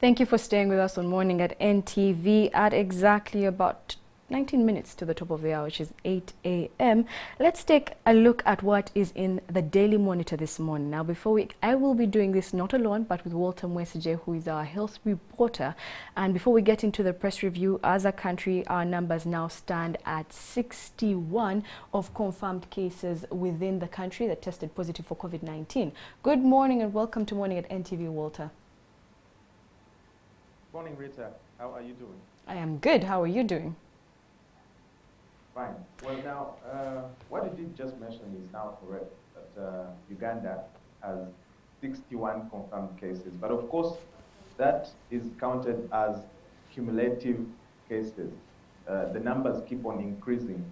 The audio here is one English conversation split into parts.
Thank you for staying with us on Morning at NTV at exactly about 19 minutes to the top of the hour, which is 8 a.m. Let's take a look at what is in the Daily Monitor this morning. Now, I will be doing this not alone, but with Walter Mwesije, who is our health reporter. And before we get into the press review, as a country, our numbers now stand at 61 of confirmed cases within the country that tested positive for COVID-19. Good morning and welcome to Morning at NTV, Walter. Morning, Rita. How are you doing? I am good. How are you doing? Fine. Well, now, what you did just mention is now correct, that Uganda has 61 confirmed cases. But of course, that is counted as cumulative cases. The numbers keep on increasing.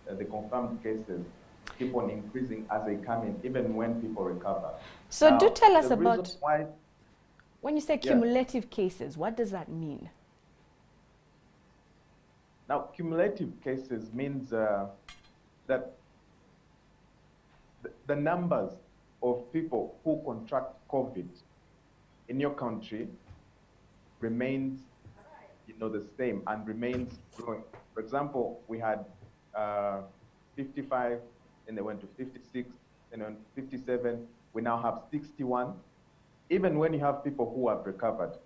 The confirmed cases keep on increasing as they come in, even when people recover. So now, do tell us about why, when you say cumulative cases, what does that mean? Now, cumulative cases means that the numbers of people who contract COVID in your country remains, the same and remains growing. For example, we had 55, and they went to 56, and then 57. We now have 61. Even when you have people who have recovered,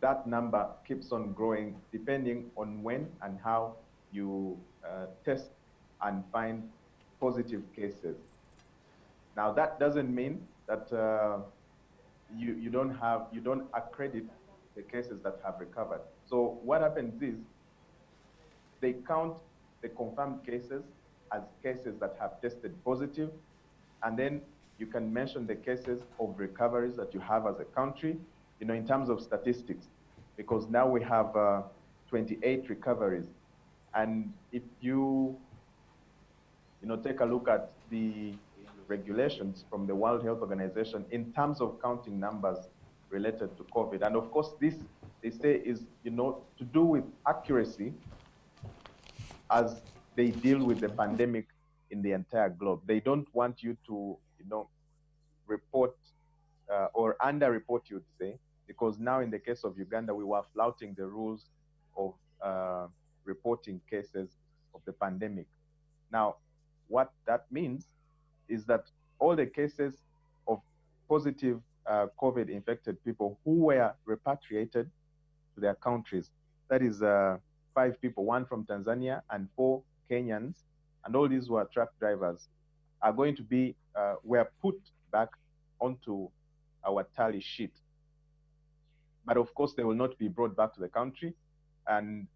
that number keeps on growing depending on when and how you test and find positive cases. Now, that doesn't mean that you don't accredit the cases that have recovered. So what happens is they count the confirmed cases as cases that have tested positive, and then you can mention the cases of recoveries that you have as a country, in terms of statistics, because now we have 28 recoveries. And if you, take a look at the regulations from the World Health Organization in terms of counting numbers related to COVID. And of course, this, they say, is, to do with accuracy as they deal with the pandemic in the entire globe. They don't want you to, report or underreport, you'd say, because now in the case of Uganda, we were flouting the rules of reporting cases of the pandemic. Now, what that means is that all the cases of positive COVID-infected people who were repatriated to their countries, that is 5 people, 1 from Tanzania and 4 Kenyans, and all these were truck drivers, are going to be, were put back onto our tally sheet. But of course, they will not be brought back to the country. And,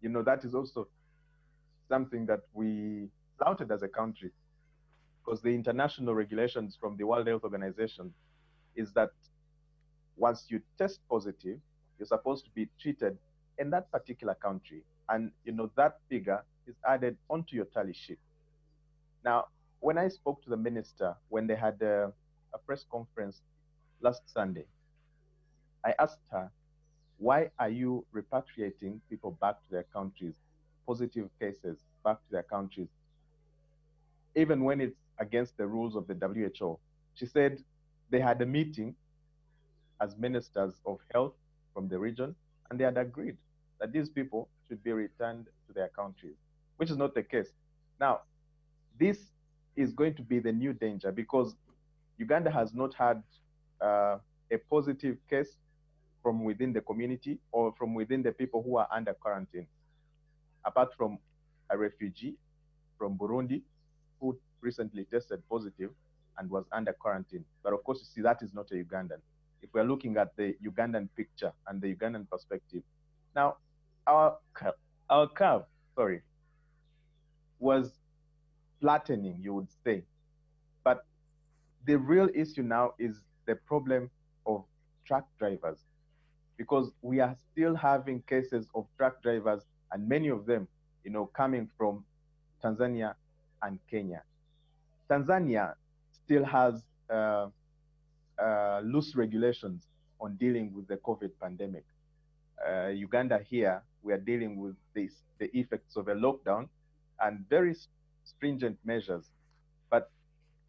that is also something that we flouted as a country, because the international regulations from the World Health Organization is that once you test positive, you're supposed to be treated in that particular country. And, that figure is added onto your tally sheet. Now, when I spoke to the minister, when they had a press conference last Sunday, I asked her, why are you repatriating people back to their countries, positive cases back to their countries, even when it's against the rules of the WHO? She said they had a meeting as ministers of health from the region, and they had agreed that these people should be returned to their countries, which is not the case. Now, this is going to be the new danger, because Uganda has not had a positive case from within the community or from within the people who are under quarantine, apart from a refugee from Burundi who recently tested positive and was under quarantine. But of course, you see, that is not a Ugandan. If we're looking at the Ugandan picture and the Ugandan perspective. Now, our curve, was flattening, you would say. But the real issue now is the problem of truck drivers, because we are still having cases of truck drivers, and many of them, coming from Tanzania and Kenya. Tanzania still has loose regulations on dealing with the COVID pandemic. Uganda here, we are dealing with the effects of a lockdown and very stringent measures. But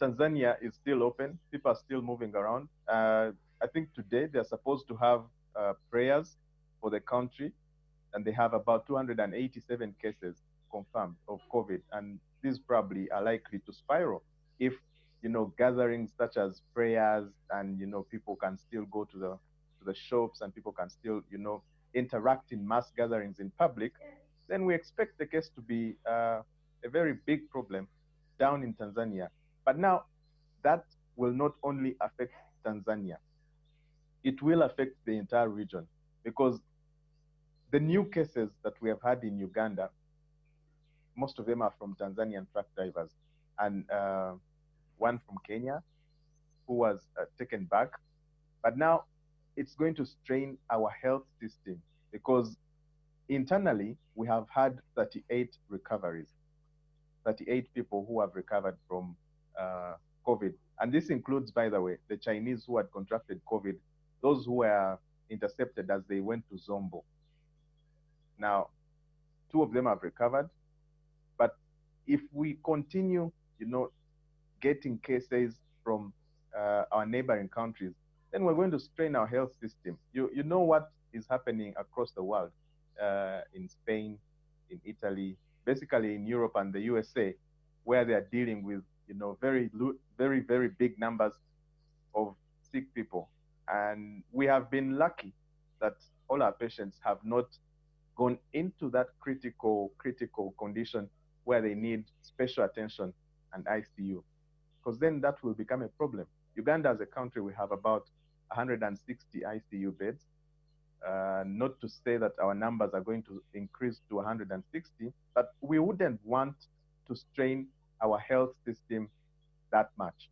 Tanzania is still open. People are still moving around. I think today they're supposed to have prayers for the country, and they have about 287 cases confirmed of COVID, and these probably are likely to spiral if gatherings such as prayers and people can still go to the shops and people can still interact in mass gatherings in public, then we expect the case to be a very big problem down in Tanzania. But now that will not only affect Tanzania, it will affect the entire region, because the new cases that we have had in Uganda, most of them are from Tanzanian truck drivers, and one from Kenya who was taken back. But now it's going to strain our health system, because internally we have had 38 recoveries, 38 people who have recovered from COVID. And this includes, by the way, the Chinese who had contracted COVID, those who were intercepted as they went to Zombo. Now, 2 of them have recovered. But if we continue, getting cases from our neighboring countries, then we're going to strain our health system. You know what is happening across the world, in Spain, in Italy, basically in Europe and the USA, where they are dealing with, very, very, very big numbers of sick people. And we have been lucky that all our patients have not gone into that critical condition where they need special attention and ICU, because then that will become a problem. Uganda as a country, we have about 160 ICU beds. Not to say that our numbers are going to increase to 160, but we wouldn't want to strain our health system that much.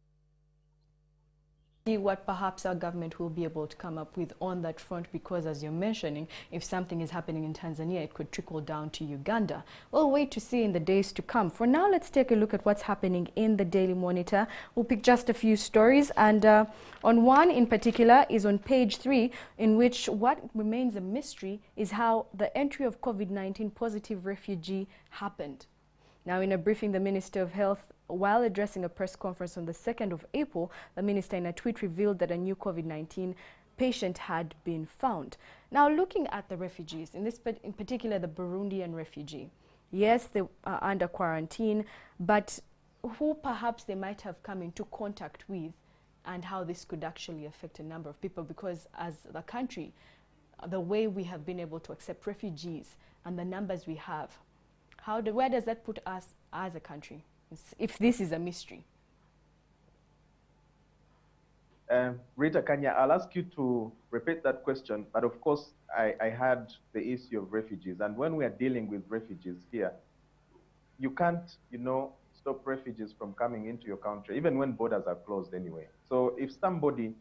See what perhaps our government will be able to come up with on that front, because as you're mentioning, if something is happening in Tanzania, it could trickle down to Uganda. We'll wait to see in the days to come. For now, let's take a look at what's happening in the Daily Monitor. We'll pick just a few stories, and on one in particular is on page 3, in which what remains a mystery is how the entry of COVID-19 positive refugee happened. Now, in a briefing, the Minister of Health, while addressing a press conference on the 2nd of April, the minister in a tweet revealed that a new COVID-19 patient had been found. Now, looking at the refugees, in particular the Burundian refugee, yes, they are under quarantine, but who perhaps they might have come into contact with, and how this could actually affect a number of people, because as the country, the way we have been able to accept refugees and the numbers we have, where does that put us as a country, if this is a mystery? Rita Kanya, I'll ask you to repeat that question, but of course I had the issue of refugees, and when we are dealing with refugees here, you can't, stop refugees from coming into your country, even when borders are closed anyway. So if somebody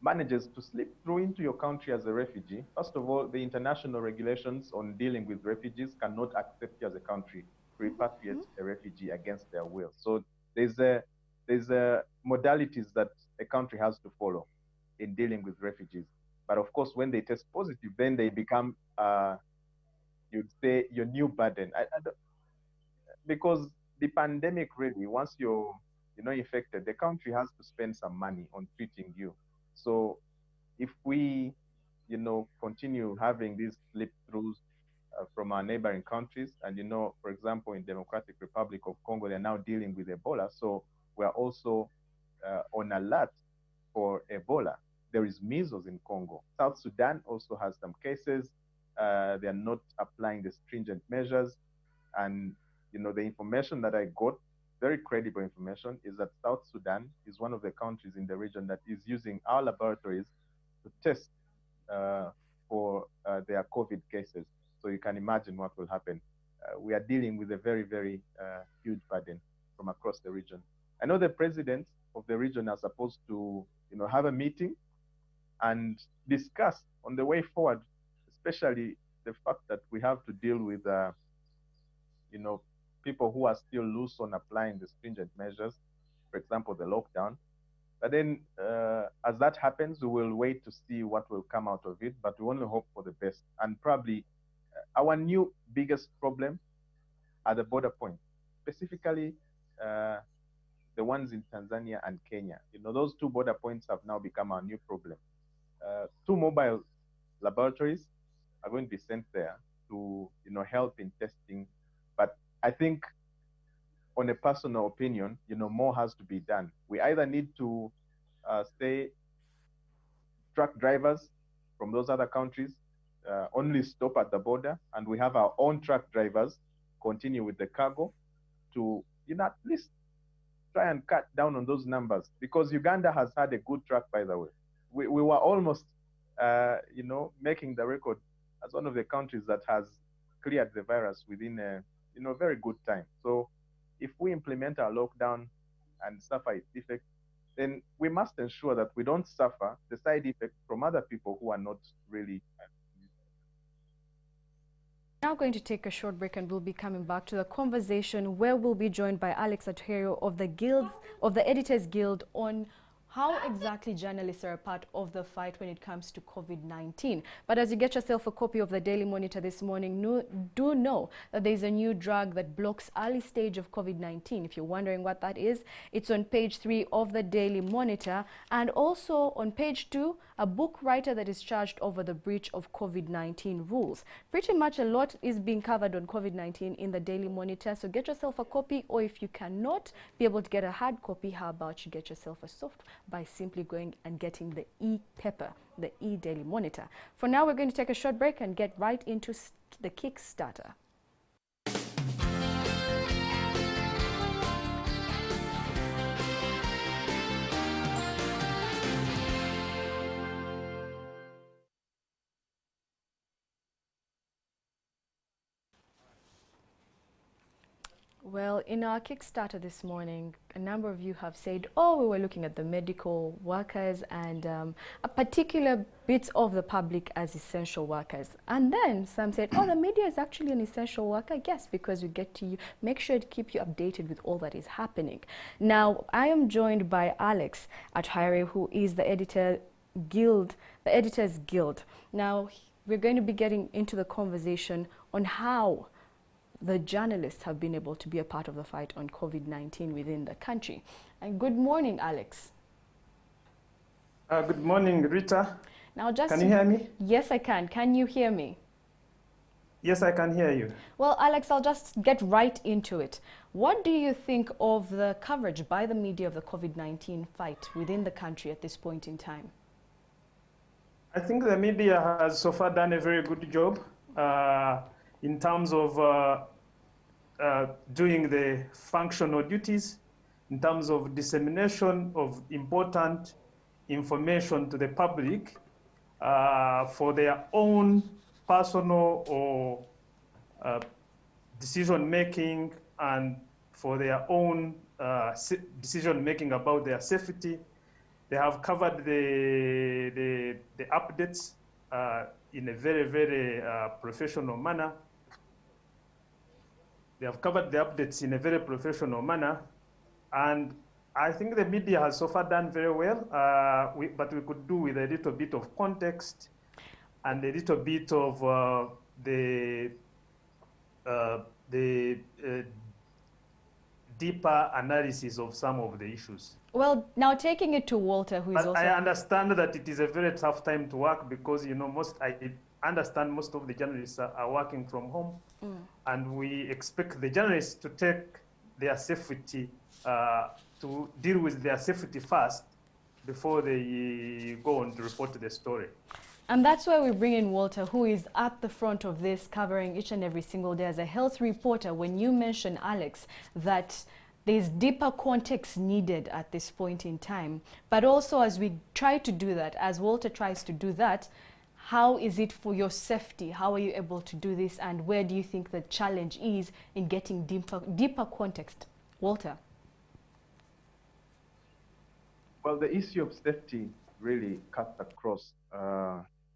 manages to slip through into your country as a refugee, first of all, the international regulations on dealing with refugees cannot accept you as a country to repatriate a refugee against their will. So there's modalities that a country has to follow in dealing with refugees. But of course, when they test positive, then they become, you'd say, your new burden. Because the pandemic really, once you're infected, the country has to spend some money on treating you. So if we, continue having these slip-throughs from our neighboring countries, and for example, in Democratic Republic of Congo, they're now dealing with Ebola. So we're also on alert for Ebola. There is measles in Congo. South Sudan also has some cases. They're not applying the stringent measures. And, the information that I got, very credible information, is that South Sudan is one of the countries in the region that is using our laboratories to test for their COVID cases. So you can imagine what will happen. We are dealing with a very, very huge burden from across the region. I know the presidents of the region are supposed to, have a meeting and discuss on the way forward, especially the fact that we have to deal with, people who are still loose on applying the stringent measures, for example, the lockdown. But then as that happens, we will wait to see what will come out of it, but we only hope for the best. And probably our new biggest problem are the border points, specifically the ones in Tanzania and Kenya. Those 2 border points have now become our new problem. 2 mobile laboratories are going to be sent there to, help in testing. But I think, on a personal opinion, more has to be done. We either need to say truck drivers from those other countries only stop at the border, and we have our own truck drivers continue with the cargo to, at least try and cut down on those numbers, because Uganda has had a good track, by the way. We were almost, making the record as one of the countries that has cleared the virus within a, very good time. So if we implement our lockdown and suffer its effects, then we must ensure that we don't suffer the side effects from other people who are not really. Now going to take a short break, and we'll be coming back to the conversation where we'll be joined by Alex Atuherio of the Editors Guild on how exactly journalists are a part of the fight when it comes to COVID-19. But as you get yourself a copy of the Daily Monitor this morning, do know that there's a new drug that blocks early stage of COVID-19. If you're wondering what that is, it's on page 3 of the Daily Monitor, and also on page 2, a book writer that is charged over the breach of COVID-19 rules. Pretty much a lot is being covered on COVID-19 in the Daily Monitor, so get yourself a copy, or if you cannot be able to get a hard copy, how about you get yourself a soft by simply going and getting the e-paper, the e-Daily Monitor. For now, we're going to take a short break and get right into the Kickstarter. Well, in our Kickstarter this morning, a number of you have said, oh, we were looking at the medical workers and a particular bit of the public as essential workers. And then some said, oh, the media is actually an essential worker. Yes, because we get to make sure to keep you updated with all that is happening. Now, I am joined by Alex Atuherio, who is the Editors Guild. Now, we're going to be getting into the conversation on how the journalists have been able to be a part of the fight on COVID-19 within the country. And good morning, Alex. Good morning, Rita. Now, can you hear me? Yes, I can. Can you hear me? Yes, I can hear you. Well, Alex, I'll just get right into it. What do you think of the coverage by the media of the COVID-19 fight within the country at this point in time? I think the media has so far done a very good job in terms of doing the functional duties, in terms of dissemination of important information to the public for their own personal or decision-making, and for their own decision-making about their safety. They have covered the updates in a very, very professional manner. They have covered the updates in a very professional manner, and I think the media has so far done very well, but we could do with a little bit of context and a little bit of the deeper analysis of some of the issues. Well, now taking it to Walter, who is also... I understand that it is a very tough time to work because, I understand most of the journalists are working from home, and we expect the journalists to take their safety, to deal with their safety first before they go on to report the story. And that's why we bring in Walter, who is at the front of this, covering each and every single day as a health reporter. When you mention, Alex, that there's deeper context needed at this point in time, but also as we try to do that, as Walter tries to do that, how is it for your safety? How are you able to do this? And where do you think the challenge is in getting deeper context? Walter? Well, the issue of safety really cuts across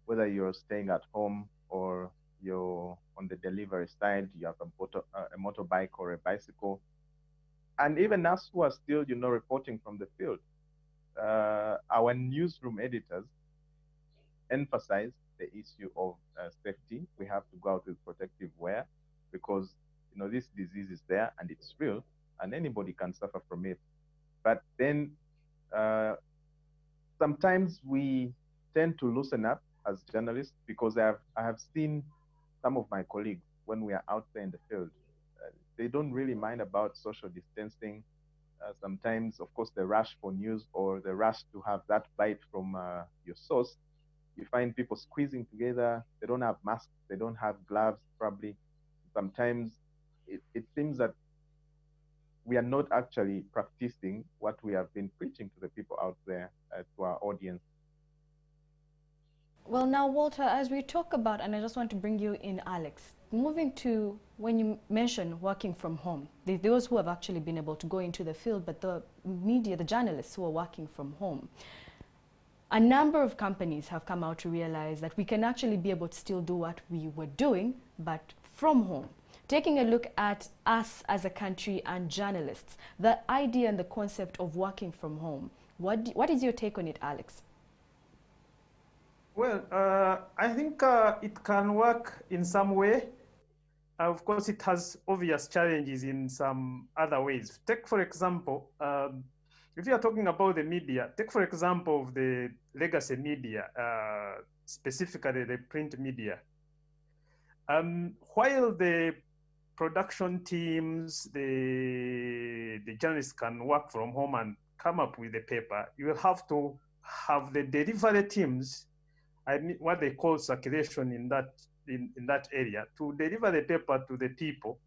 whether you're staying at home or you're on the delivery side, you have a motorbike or a bicycle. And even us who are still, reporting from the field, our newsroom editors emphasize the issue of safety. We have to go out with protective wear because, this disease is there and it's real and anybody can suffer from it. But then sometimes we tend to loosen up as journalists because I have seen some of my colleagues when we are out there in the field. They don't really mind about social distancing. Sometimes, of course, the rush for news or the rush to have that bite from your source, you find people squeezing together. They don't have masks. They don't have gloves, probably. Sometimes it seems that we are not actually practicing what we have been preaching to the people out there, to our audience. Well, now, Walter, as we talk about, and I just want to bring you in, Alex, moving to when you mention working from home, those who have actually been able to go into the field, but the media, the journalists who are working from home, a number of companies have come out to realize that we can actually be able to still do what we were doing, but from home. Taking a look at us as a country and journalists, the idea and the concept of working from home, what is your take on it, Alex? Well, I think it can work in some way. Of course, it has obvious challenges in some other ways. Take, for example, if you are talking about the media, take, for example, of the legacy media, specifically the print media. While the production teams, the journalists can work from home and come up with the paper, you will have to have the delivery teams, I mean, what they call circulation in that area, to deliver the paper to the people.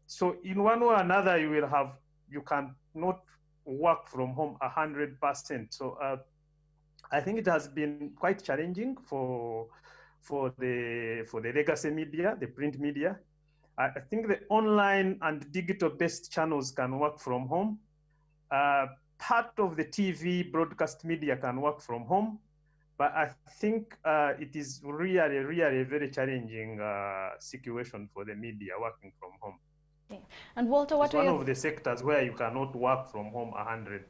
So in one way or another, you can not work from home 100%. So I think it has been quite challenging for the legacy media, the print media. I think the online and digital-based channels can work from home. Part of the TV broadcast media can work from home. But I think it is really, really a very challenging situation for the media working from home. Okay. And Walter, what it's one of the sectors where you cannot work from home 100%.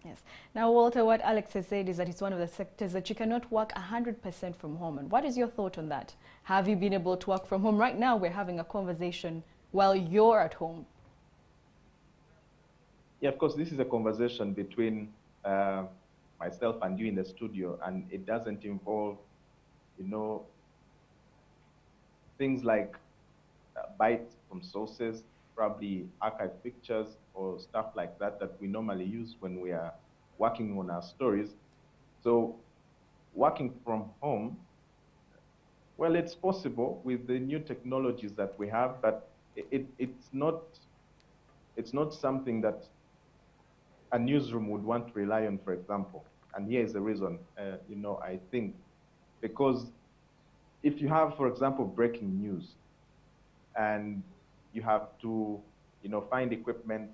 Yes. Now, Walter, what Alex has said is that it's one of the sectors that you cannot work 100% from home. And what is your thought on that? Have you been able to work from home? Right now, we're having a conversation while you're at home. Yeah, of course, this is a conversation between myself and you in the studio, and it doesn't involve, things like bites from sources, probably archive pictures or stuff like that we normally use when we are working on our stories. So working from home, well, it's possible with the new technologies that we have, but it's not something that a newsroom would want to rely on, for example. And here is the reason, I think, because if you have, for example, breaking news, and you have to, find equipment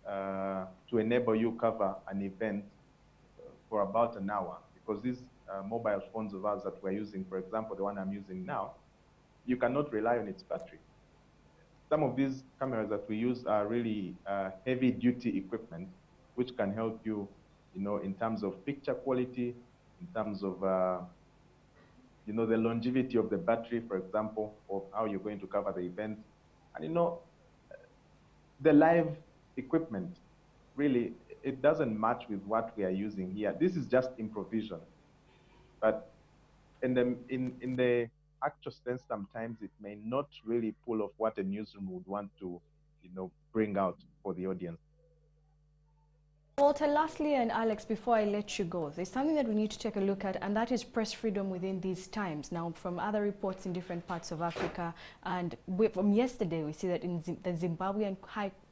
to enable you cover an event for about an hour, because these mobile phones of ours that we're using, for example, the one I'm using now, you cannot rely on its battery. Some of these cameras that we use are really heavy-duty equipment, which can help you, in terms of picture quality, in terms of, the longevity of the battery, for example, of how you're going to cover the event. And, the live equipment, really, it doesn't match with what we are using here. This is just improvisation. But in the actual sense, sometimes it may not really pull off what a newsroom would want to, bring out for the audience. Walter, lastly, and Alex, before I let you go, there's something that we need to take a look at, and that is press freedom within these times. Now, from other reports in different parts of Africa, and from yesterday, we see that in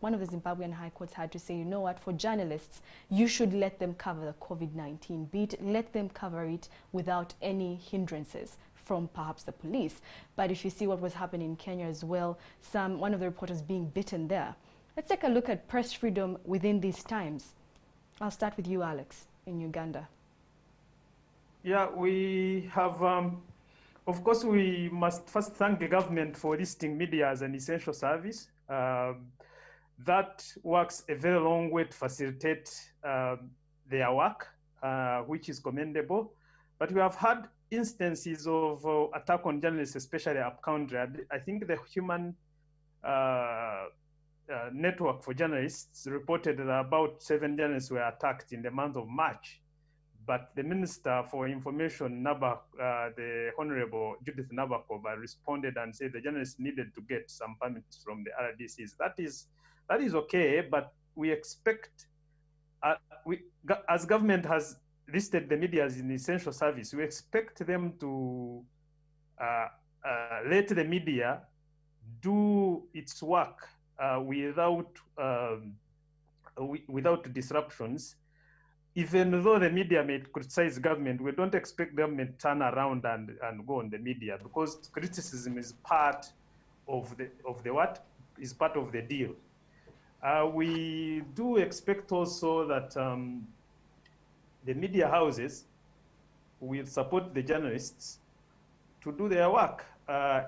one of the Zimbabwean high courts had to say, you know what, for journalists, you should let them cover the COVID-19 beat, let them cover it without any hindrances from perhaps the police. But if you see what was happening in Kenya as well, one of the reporters being bitten there. Let's take a look at press freedom within these times. I'll start with you, Alex, in Uganda. Yeah, we have, of course, we must first thank the government for listing media as an essential service. That works a very long way to facilitate their work, which is commendable. But we have had instances of attack on journalists, especially up-country. I think the human network for journalists reported that about 7 journalists were attacked in the month of March but the Minister for Information, the Honorable Judith Nabakova, responded and said the journalists needed to get some permits from the RDCs. That is okay, but we expect, as government has listed the media as an essential service, we expect them to let the media do its work without disruptions. Even though the media may criticize government, we don't expect government to turn around and go on the media, because criticism is part of the what is part of the deal. We do expect also that the media houses will support the journalists to do their work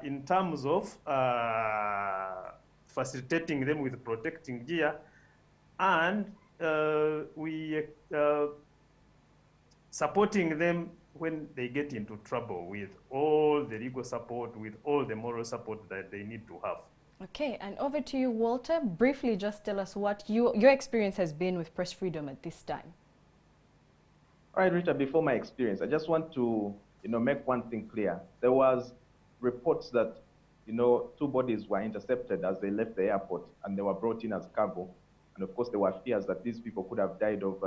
in terms of facilitating them with protecting gear, and we supporting them when they get into trouble with all the legal support, with all the moral support that they need to have. Okay, and over to you, Walter. Briefly, just tell us what your experience has been with press freedom at this time. All right, Rita, before my experience, I just want to make one thing clear. There was reports that 2 bodies were intercepted as they left the airport and they were brought in as cargo. And of course, there were fears that these people could have died of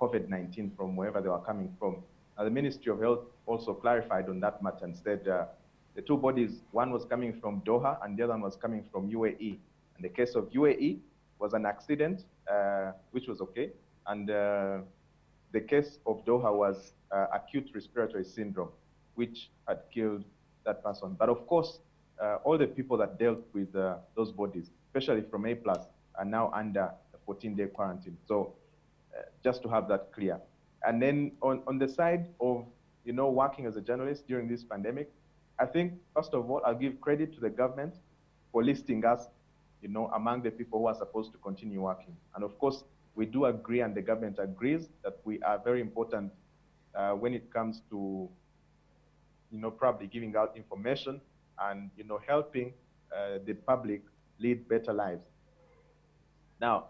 COVID-19 from wherever they were coming from. Now, the Ministry of Health also clarified on that matter and said the 2 bodies, one was coming from Doha and the other one was coming from UAE. In the case of UAE, was an accident, which was okay. And the case of Doha was acute respiratory syndrome, which had killed that person. But of course, all the people that dealt with those bodies, especially from A+, are now under a 14-day quarantine. So just to have that clear. And then on the side of working as a journalist during this pandemic, I think, first of all, I'll give credit to the government for listing us among the people who are supposed to continue working. And of course, we do agree, and the government agrees, that we are very important when it comes to probably giving out information and helping the public lead better lives. Now,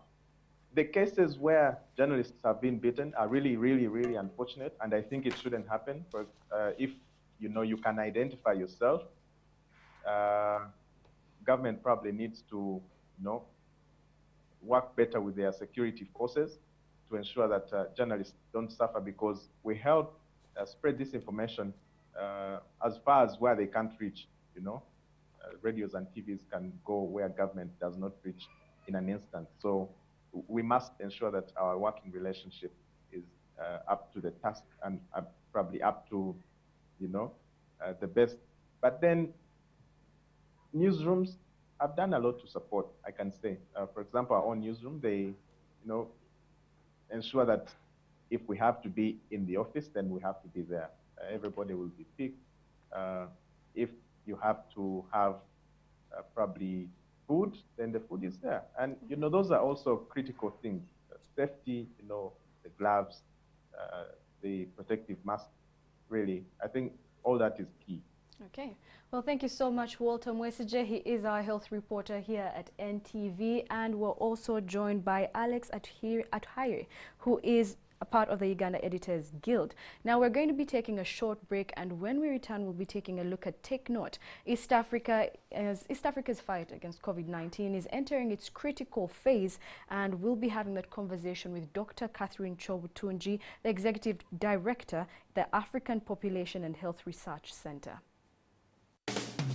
the cases where journalists have been beaten are really, really, really unfortunate, and I think it shouldn't happen. But if you can identify yourself, government probably needs to work better with their security forces to ensure that journalists don't suffer, because we help spread this information as far as where they can't reach. Radios and TVs can go where government does not reach in an instant. So we must ensure that our working relationship is up to the task and probably up to the best. But then newsrooms have done a lot to support, I can say. For example, our own newsroom, they ensure that if we have to be in the office, then we have to be there. Everybody will be picked. If you have to have probably food, then the food is there. And those are also critical things. Safety, the gloves, the protective mask, really. I think all that is key. Okay. Well, thank you so much, Walter Mwesije. He is our health reporter here at NTV, and we're also joined by Alex Athaire, who is a part of the Uganda Editors Guild. Now, we're going to be taking a short break, and when we return, we'll be taking a look at Take Note. East Africa's fight against COVID-19 is entering its critical phase, and we'll be having that conversation with Dr. Catherine Chobutunji, the Executive Director, the African Population and Health Research Center.